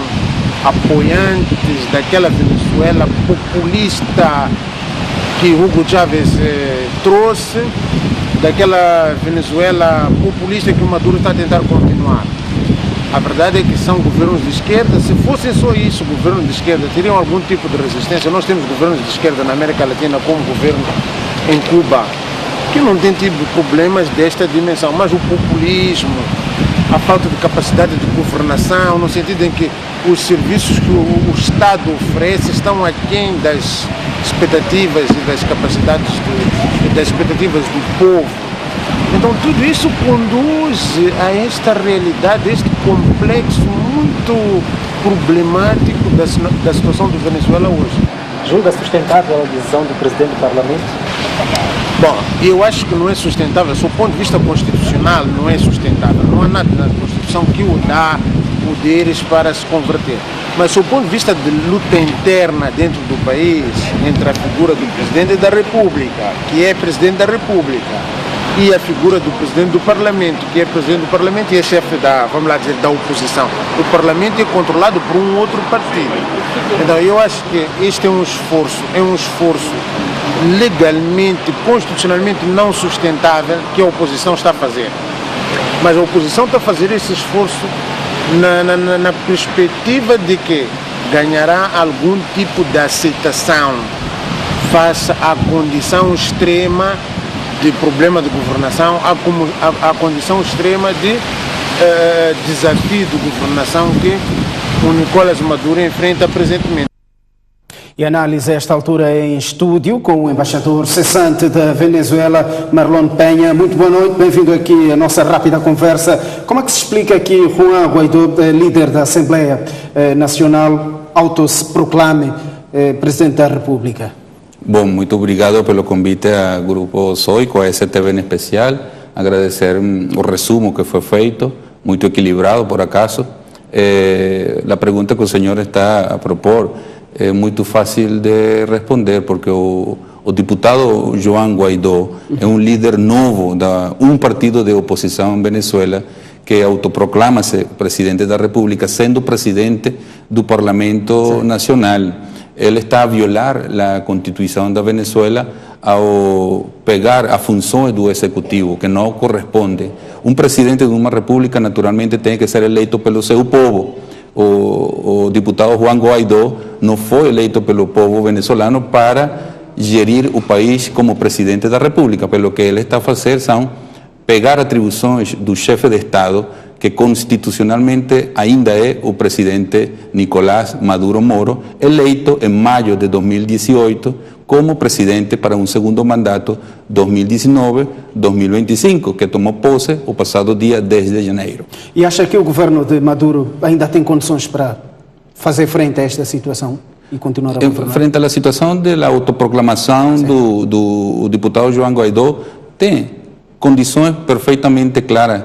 apoiantes daquela Venezuela populista que Hugo Chávez trouxe, daquela Venezuela populista que o Maduro está a tentar continuar. A verdade é que são governos de esquerda. Se fossem só isso, governos de esquerda, teriam algum tipo de resistência. Nós temos governos de esquerda na América Latina, como o governo em Cuba, que não tem tido problemas desta dimensão, mas o populismo, a falta de capacidade de governação, no sentido em que os serviços que o Estado oferece estão aquém das expectativas e das capacidades das expectativas do povo. Então tudo isso conduz a esta realidade, a este complexo muito problemático da situação do Venezuela hoje. Julga sustentável a decisão do presidente do Parlamento? Bom, eu acho que não é sustentável, do ponto de vista constitucional não é sustentável. Não há nada na Constituição que o dá poderes para se converter. Mas do ponto de vista de luta interna dentro do país, entre a figura do Presidente da República, que é Presidente da República, e a figura do Presidente do Parlamento, que é Presidente do Parlamento e é chefe da, vamos lá dizer, da oposição. O Parlamento é controlado por um outro partido. Então eu acho que este é um esforço legalmente, constitucionalmente não sustentável que a oposição está a fazer. Mas a oposição está a fazer esse esforço na perspectiva de que ganhará algum tipo de aceitação face à condição extrema de problema de governação, à condição extrema de desafio de governação que o Nicolás Maduro enfrenta presentemente. E análise a esta altura em estúdio com o embaixador cessante da Venezuela, Marlon Penha. Muito boa noite, bem-vindo aqui à nossa rápida conversa. Como é que se explica que Juan Guaidó, líder da Assembleia Nacional, auto-se proclame Presidente da República? Bom, muito obrigado pelo convite ao Grupo Soy, com a STV em especial. Agradecer o resumo que foi feito muy equilibrado, por acaso. La pregunta que o senhor está a propor é muito fácil de responder, porque o deputado João Guaidó é um líder novo de partido de oposição em Venezuela que autoproclama-se presidente da República, sendo presidente do Parlamento Nacional. Ele está a violar a Constituição da Venezuela ao pegar as funções do executivo, que não corresponde. Um presidente de uma república, naturalmente, tem que ser eleito pelo seu povo. O deputado João Guaidó não foi eleito pelo povo venezuelano para gerir o país como presidente da república. Pelo que ele está a fazer são pegar atribuições do chefe de Estado, que constitucionalmente ainda é o presidente Nicolás Maduro Moro, eleito em maio de 2018 como presidente para um segundo mandato 2019-2025, que tomou posse o passado dia 10 de janeiro. E acha que o governo de Maduro ainda tem condições para fazer frente a esta situação e continuar a governar? Frente à situação da autoproclamação do deputado João Guaidó, tem condições perfeitamente claras,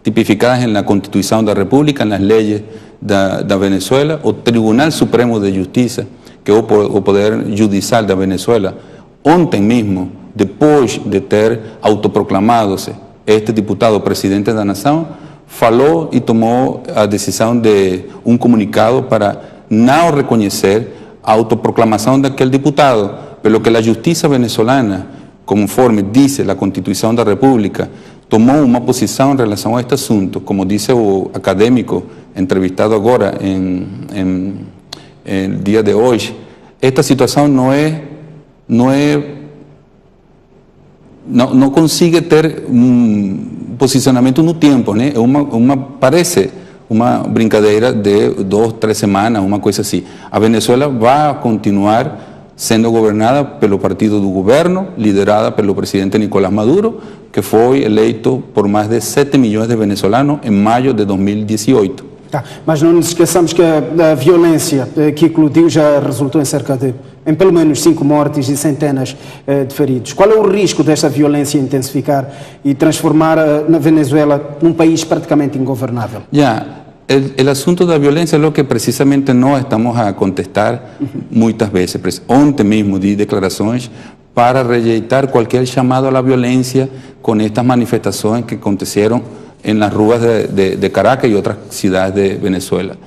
tipificadas na Constituição da República, nas leis da Venezuela. O Tribunal Supremo de Justiça, que é o poder judicial da Venezuela, ontem mesmo, depois de ter autoproclamado-se este deputado presidente da nação, falou e tomou a decisão de um comunicado para não reconhecer a autoproclamação daquele deputado, pelo que a justiça venezuelana, conforme diz a Constituição da República, tomou uma posição em relação a este assunto. Como disse o acadêmico entrevistado agora no dia de hoje, esta situação não consegue ter posicionamento no tempo, né? Parece uma brincadeira de 2, 3 semanas, uma coisa assim. A Venezuela vai continuar sendo governada pelo partido do governo, liderada pelo presidente Nicolás Maduro, que foi eleito por mais de 7 milhões de venezuelanos em maio de 2018. Mas não nos esqueçamos que a violência que eclodiu já resultou em pelo menos 5 mortes e centenas de feridos. Qual é o risco desta violência intensificar e transformar na Venezuela num país praticamente ingovernável? O assunto da violência é o que precisamente nós estamos a contestar muitas vezes. Ontem mesmo di declarações para rejeitar qualquer chamado à violência com estas manifestações que aconteceram nas ruas de Caracas e outras cidades de Venezuela.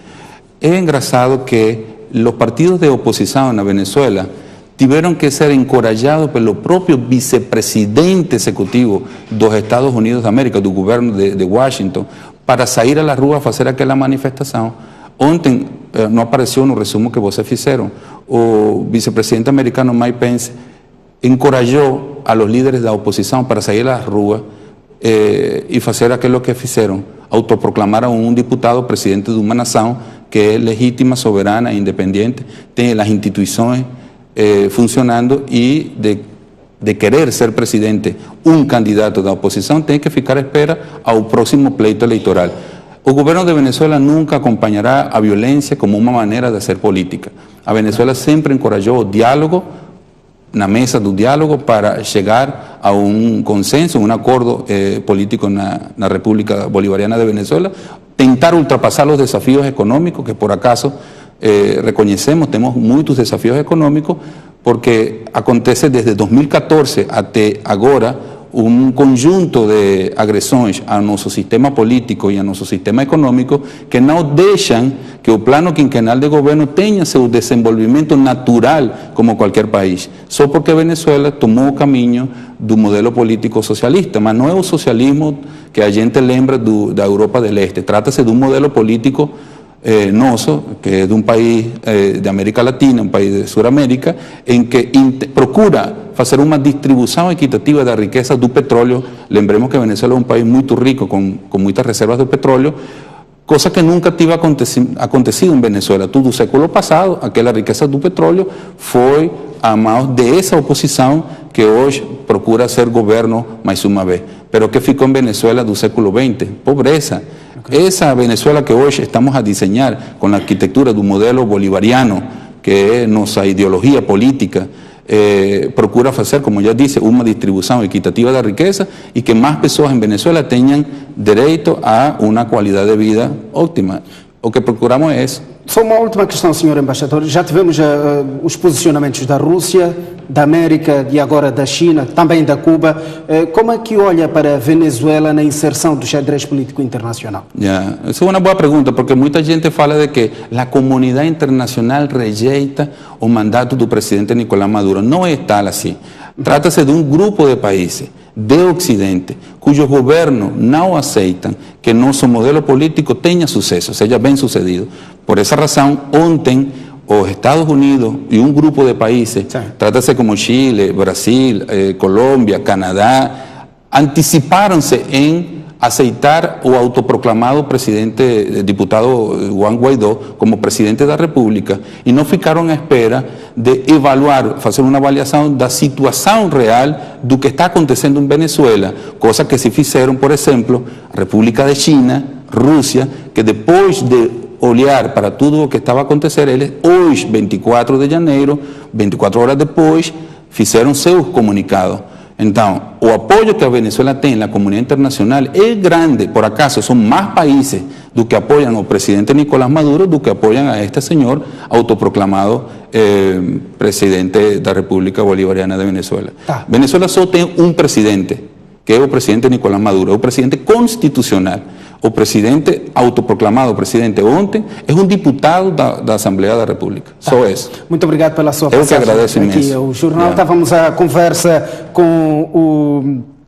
É engraçado que os partidos de oposição na Venezuela tiveram que ser encorajados pelo próprio vice-presidente executivo dos Estados Unidos da América, do governo de Washington, para sair às ruas a fazer aquela manifestação. Ontem, não apareceu no resumo que vocês fizeram, o vice-presidente americano Mike Pence encorajou a los líderes da oposição para sair às ruas e fazer aquilo que fizeram. Autoproclamaram um deputado presidente de uma nação que é legítima, soberana, independente, tem as instituições funcionando e de querer ser presidente um candidato da oposição tem que ficar à espera ao próximo pleito eleitoral. O governo de Venezuela nunca acompanhará a violência como uma maneira de fazer política. A Venezuela sempre encorajou o diálogo, na mesa do diálogo, para chegar a um consenso, um acordo político na República Bolivariana de Venezuela, tentar ultrapassar os desafios econômicos, que por acaso reconhecemos, temos muitos desafios econômicos, porque acontece desde 2014 até agora um conjunto de agressões ao nosso sistema político e ao nosso sistema econômico que não deixam que o plano quinquenal de governo tenha seu desenvolvimento natural como qualquer país, só porque a Venezuela tomou o caminho do modelo político socialista, mas não é o socialismo que a gente lembra da Europa do Leste, trata-se de um modelo político nosso, que é de um país de América Latina, um país de Sudamérica, em que procura fazer uma distribuição equitativa da riqueza do petróleo. Lembremos que a Venezuela é um país muito rico, com muitas reservas de petróleo, coisa que nunca tinha acontecido em Venezuela. Todo o século passado, aquela riqueza do petróleo foi a mão dessa oposição que hoje procura ser governo mais uma vez. Mas o que ficou em Venezuela do século XX? Pobreza. Essa Venezuela que hoje estamos a desenhar com a arquitetura do modelo bolivariano, que é nossa ideologia política, procura fazer, como já disse, uma distribuição equitativa da riqueza e que mais pessoas em Venezuela tenham direito a uma qualidade de vida ótima. O que procuramos é isso. Só uma última questão, Sr. Embaixador. Já tivemos os posicionamentos da Rússia, da América e agora da China, também da Cuba. Como é que olha para a Venezuela na inserção do xadrez político internacional? Essa é uma boa pergunta, porque muita gente fala de que a comunidade internacional rejeita o mandato do presidente Nicolás Maduro. Não é tal assim. Trata-se de um grupo de países de Occidente, cujos governos não aceitam que nosso modelo político tenha sucesso, seja bem sucedido. Por essa razão, ontem, os Estados Unidos e um grupo de países, trata-se como Chile, Brasil, Colômbia, Canadá, anteciparam-se em aceitar o autoproclamado presidente, deputado Juan Guaidó, como presidente da República, e não ficaram à espera de evaluar, fazer uma avaliação da situação real do que está acontecendo em Venezuela, coisa que se fizeram, por exemplo, a República de China, Rússia, que depois de olhar para tudo o que estava a acontecer, eles hoje, 24 de janeiro, 24 horas depois, fizeram seus comunicados. Então, o apoio que a Venezuela tem na comunidade internacional é grande. Por acaso, são mais países do que apoiam o presidente Nicolás Maduro do que apoiam a este senhor autoproclamado presidente da República Bolivariana de Venezuela. Venezuela só tem um presidente, que é o presidente Nicolás Maduro, é o presidente constitucional. O presidente autoproclamado presidente ontem é um deputado da Assembleia da República. Só isso. Muito obrigado pela sua passagem. Eu que agradeço imenso. Aqui o jornal. Estávamos a conversa com o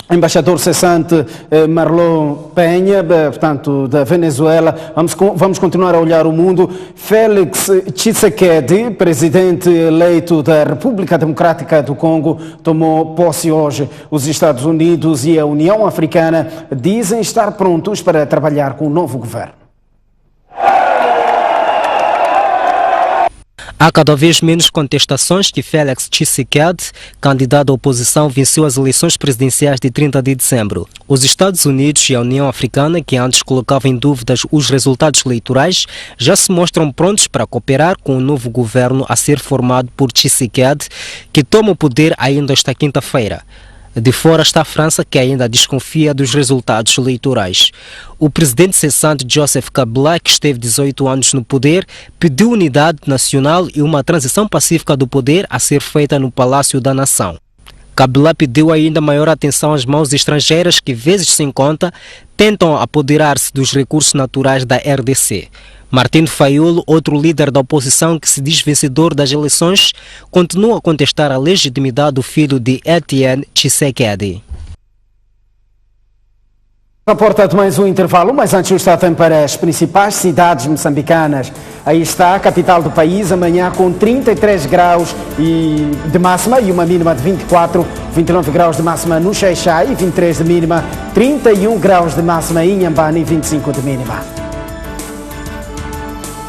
embaixador cessante Marlon Penha, portanto, da Venezuela. Vamos continuar a olhar o mundo. Félix Tshisekedi, presidente eleito da República Democrática do Congo, tomou posse hoje. Os Estados Unidos e a União Africana dizem estar prontos para trabalhar com o novo governo. Há cada vez menos contestações que Félix Tshisekedi, candidato à oposição, venceu as eleições presidenciais de 30 de dezembro. Os Estados Unidos e a União Africana, que antes colocavam em dúvidas os resultados eleitorais, já se mostram prontos para cooperar com o novo governo a ser formado por Tshisekedi, que toma o poder ainda esta quinta-feira. De fora está a França, que ainda desconfia dos resultados eleitorais. O presidente cessante Joseph Kabila, que esteve 18 anos no poder, pediu unidade nacional e uma transição pacífica do poder a ser feita no Palácio da Nação. Kabila pediu ainda maior atenção às mãos estrangeiras que, vezes sem conta, tentam apoderar-se dos recursos naturais da RDC. Martin Fayulu, outro líder da oposição que se diz vencedor das eleições, continua a contestar a legitimidade do filho de Etienne Tshisekedi. Aporta de mais um intervalo, mas antes o está também para as principais cidades moçambicanas. Aí está a capital do país, amanhã com 33 graus de máxima e uma mínima de 24, 29 graus de máxima no Xai-Xai e 23 de mínima, 31 graus de máxima em Inhambane e 25 de mínima.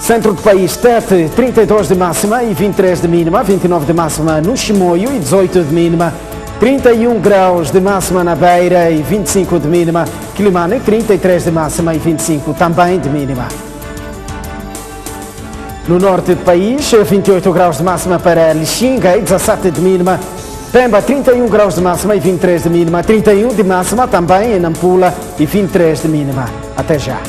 Centro do país, Tete, 32 de máxima e 23 de mínima, 29 de máxima no Chimoio e 18 de mínima, 31 graus de máxima na Beira e 25 de mínima, Quilimane, 33 de máxima e 25 também de mínima. No norte do país, 28 graus de máxima para Lixinga e 17 de mínima, Pemba, 31 graus de máxima e 23 de mínima, 31 de máxima também em Nampula e 23 de mínima. Até já.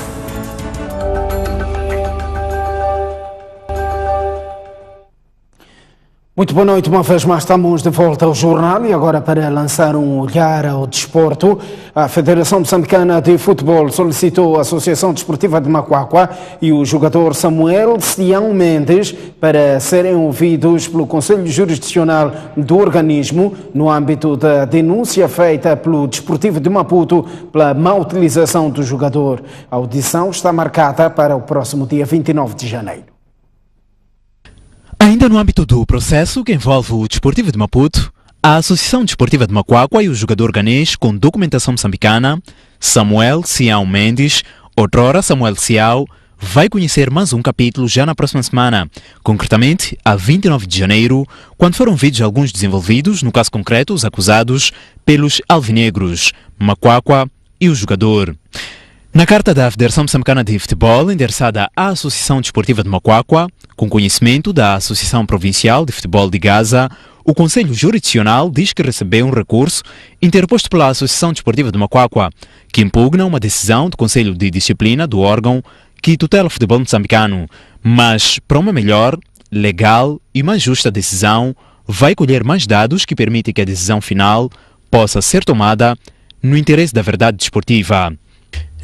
Muito boa noite, uma vez mais estamos de volta ao jornal e agora para lançar um olhar ao desporto. A Federação Moçambicana de Futebol solicitou a Associação Desportiva de Macuacua e o jogador Samuel Sião Mendes para serem ouvidos pelo Conselho Jurisdicional do organismo no âmbito da denúncia feita pelo Desportivo de Maputo pela má utilização do jogador. A audição está marcada para o próximo dia 29 de janeiro. Ainda no âmbito do processo que envolve o Desportivo de Maputo, a Associação Desportiva de Macuacua e o jogador ganês com documentação moçambicana, Samuel Sião Mendes, outrora Samuel Sião, vai conhecer mais um capítulo já na próxima semana, concretamente a 29 de janeiro, quando foram ouvidos alguns desenvolvidos, no caso concreto os acusados, pelos alvinegros, Macuacua e o jogador. Na carta da Federação Moçambicana de Futebol, endereçada à Associação Desportiva de Macuacua, com conhecimento da Associação Provincial de Futebol de Gaza, o Conselho Jurisdicional diz que recebeu um recurso interposto pela Associação Desportiva de Macuacua, que impugna uma decisão do Conselho de Disciplina do órgão que tutela o futebol moçambicano, mas para uma melhor, legal e mais justa decisão, vai colher mais dados que permitem que a decisão final possa ser tomada no interesse da verdade desportiva.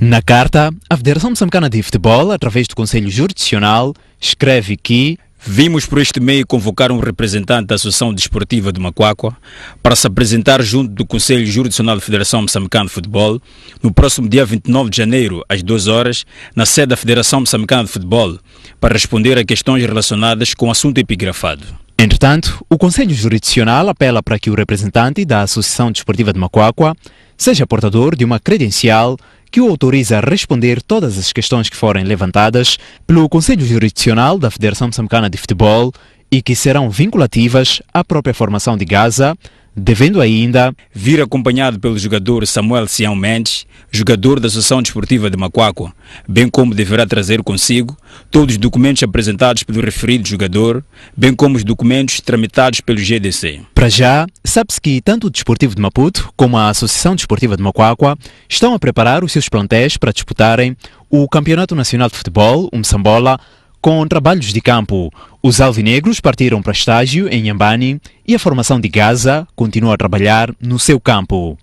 Na carta, a Federação Moçambicana de Futebol, através do Conselho Jurisdicional, escreve que vimos por este meio convocar um representante da Associação Desportiva de Macuacua para se apresentar junto do Conselho Jurisdicional da Federação Moçambicana de Futebol no próximo dia 29 de janeiro, às 2 horas, na sede da Federação Moçambicana de Futebol, para responder a questões relacionadas com o assunto epigrafado. Entretanto, o Conselho Jurisdicional apela para que o representante da Associação Desportiva de Macuacua seja portador de uma credencial que o autoriza a responder todas as questões que forem levantadas pelo Conselho Jurisdicional da Federação Moçambicana de Futebol e que serão vinculativas à própria formação de Gaza, devendo ainda vir acompanhado pelo jogador Samuel Sião Mendes, jogador da Associação Desportiva de Macuacua, bem como deverá trazer consigo todos os documentos apresentados pelo referido jogador, bem como os documentos tramitados pelo GDC. Para já, sabe-se que tanto o Desportivo de Maputo como a Associação Desportiva de Macuacua estão a preparar os seus plantéis para disputarem o Campeonato Nacional de Futebol, o Msambola, com trabalhos de campo. Os alvinegros partiram para estágio em Nhambani e a formação de Gaza continua a trabalhar no seu campo.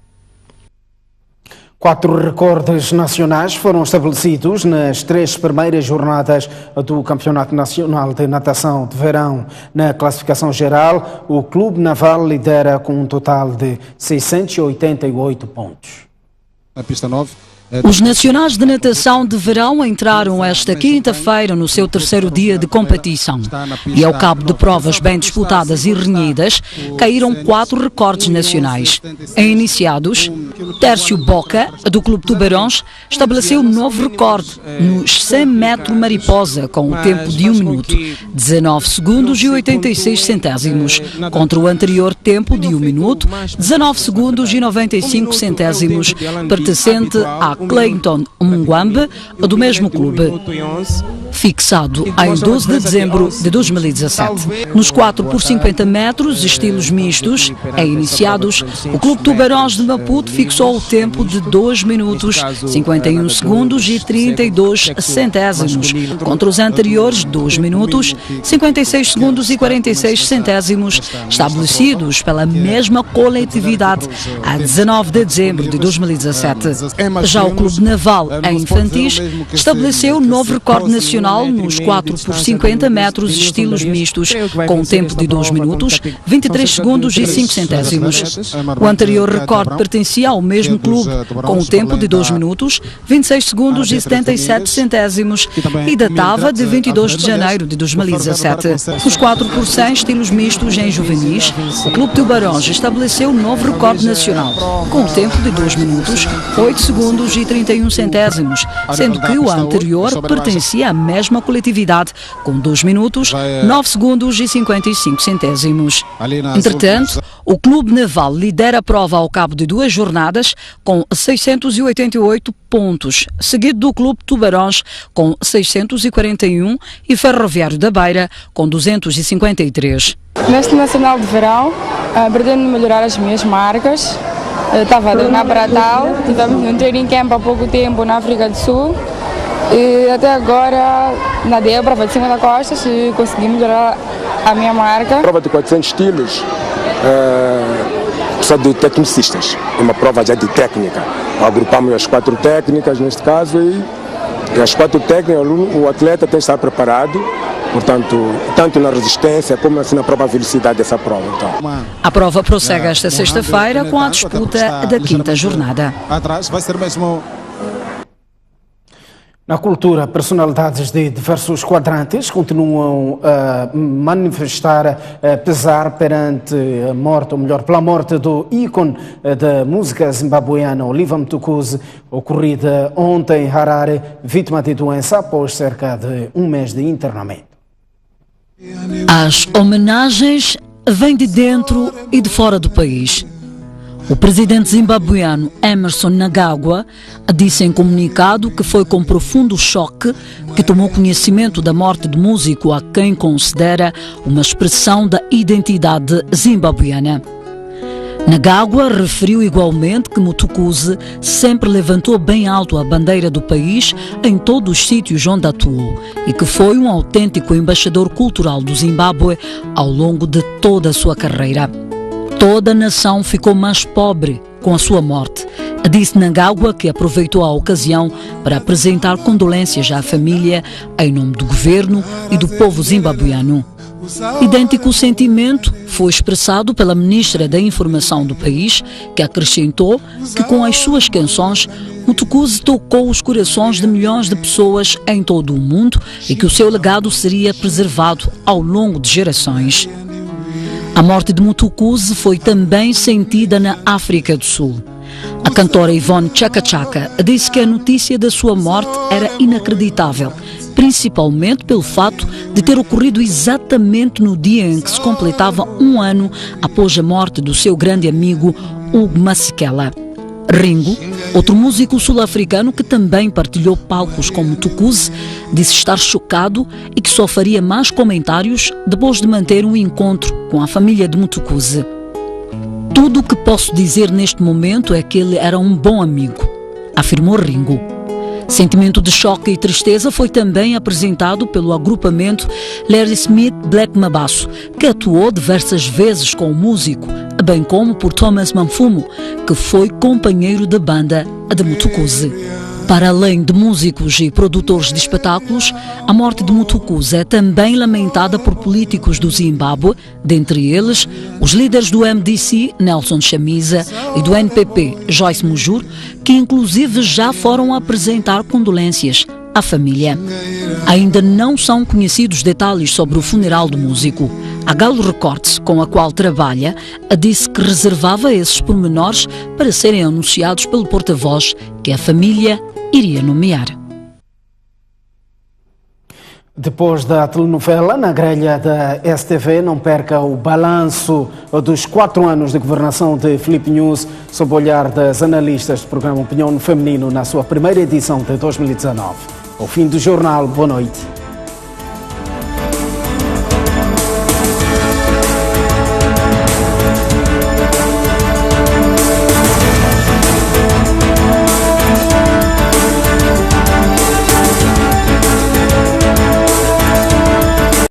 4 recordes nacionais foram estabelecidos nas 3 primeiras jornadas do Campeonato Nacional de Natação de Verão. Na classificação geral, o Clube Naval lidera com um total de 688 pontos. Na pista 9. Os nacionais de natação de verão entraram esta quinta-feira no seu 3º dia de competição e, ao cabo de provas bem disputadas e renhidas, caíram 4 recordes nacionais. Em iniciados, Tércio Boca, do Clube Tubarões, estabeleceu um novo recorde nos 100 metros mariposa com o tempo de 1 minuto, 19 segundos e 86 centésimos, contra o anterior tempo de 1 minuto, 19 segundos e 95 centésimos, pertencente a Clayton Mungwambe, do mesmo clube, fixado em 12 de dezembro de 2017. Nos 4 por 50 metros, estilos mistos, em iniciados, o Clube Tubarões de Maputo fixou o tempo de 2 minutos, 51 segundos e 32 centésimos, contra os anteriores 2 minutos, 56 segundos e 46 centésimos, estabelecidos pela mesma coletividade a 19 de dezembro de 2017. Já o Clube Naval, em infantis, estabeleceu um novo recorde nacional nos 4 por 50 metros estilos mistos, com um tempo de 2 minutos, 23 segundos e 5 centésimos. O anterior recorde pertencia ao mesmo clube, com um tempo de 2 minutos, 26 segundos e 77 centésimos, e datava de 22 de janeiro de 2017. Nos 4 por 100 estilos mistos em juvenis, o Clube Tubarões estabeleceu um novo recorde nacional, com um tempo de 2 minutos, 8 segundos e 31 centésimos, sendo que o anterior pertencia à mesma coletividade, com 2 minutos, 9 segundos e 55 centésimos. Entretanto, o Clube Naval lidera a prova ao cabo de 2 jornadas, com 688 pontos, seguido do Clube Tubarões, com 641, e Ferroviário da Beira, com 253. Neste Nacional de Verão, pretendo melhorar as minhas marcas. Estava a treinar para tal, tivemos um training camp há pouco tempo na África do Sul e até agora nadei a prova de 50 costas e consegui melhorar a minha marca. A prova de 400 estilos precisa de tecnicistas, é uma prova já de técnica. Agrupamos as 4 técnicas neste caso e as 4 técnicas o atleta tem que estar preparado. Portanto, tanto na resistência como assim na própria velocidade dessa prova. Então. A prova prossegue esta sexta-feira com a disputa da 5ª jornada. Atrás vai ser mesmo. Na cultura, personalidades de diversos quadrantes continuam a manifestar pesar perante a morte, ou melhor, pela morte do ícone da música zimbabueana Oliver Mtukudzi, ocorrida ontem em Harare, vítima de doença após cerca de 1 mês de internamento. As homenagens vêm de dentro e de fora do país. O presidente zimbabueano Emmerson Mnangagwa disse em comunicado que foi com profundo choque que tomou conhecimento da morte do músico a quem considera uma expressão da identidade zimbabueana. Mnangagwa referiu igualmente que Mutukudzi sempre levantou bem alto a bandeira do país em todos os sítios onde atuou e que foi um autêntico embaixador cultural do Zimbábue ao longo de toda a sua carreira. Toda a nação ficou mais pobre com a sua morte, disse Mnangagwa, que aproveitou a ocasião para apresentar condolências à família em nome do governo e do povo zimbabueano. Idêntico sentimento foi expressado pela ministra da Informação do país, que acrescentou que com as suas canções Mutukudzi tocou os corações de milhões de pessoas em todo o mundo e que o seu legado seria preservado ao longo de gerações. A morte de Mutukudzi foi também sentida na África do Sul. A cantora Yvonne Chaka Chaka disse que a notícia da sua morte era inacreditável, principalmente pelo fato de ter ocorrido exatamente no dia em que se completava um ano após a morte do seu grande amigo Hugo Masekela. Ringo, outro músico sul-africano que também partilhou palcos com Mutukudzi, disse estar chocado e que só faria mais comentários depois de manter um encontro com a família de Mutukudzi. Tudo o que posso dizer neste momento é que ele era um bom amigo, afirmou Ringo. Sentimento de choque e tristeza foi também apresentado pelo agrupamento Larry Smith Black Mabasso, que atuou diversas vezes com o músico, bem como por Thomas Manfumo, que foi companheiro da banda de Mutukudzi. Para além de músicos e produtores de espetáculos, a morte de Mutukudzi é também lamentada por políticos do Zimbábue, dentre eles os líderes do MDC, Nelson Chamisa, e do NPP, Joyce Mujur, que inclusive já foram apresentar condolências à família. Ainda não são conhecidos detalhes sobre o funeral do músico. A Galo Records, com a qual trabalha, disse que reservava esses pormenores para serem anunciados pelo porta-voz que a família iria nomear. Depois da telenovela, na grelha da STV, não perca o balanço dos 4 anos de governação de Filipe Nunes sob o olhar das analistas do programa Opinião Feminino na sua primeira edição de 2019. Ao fim do jornal, boa noite.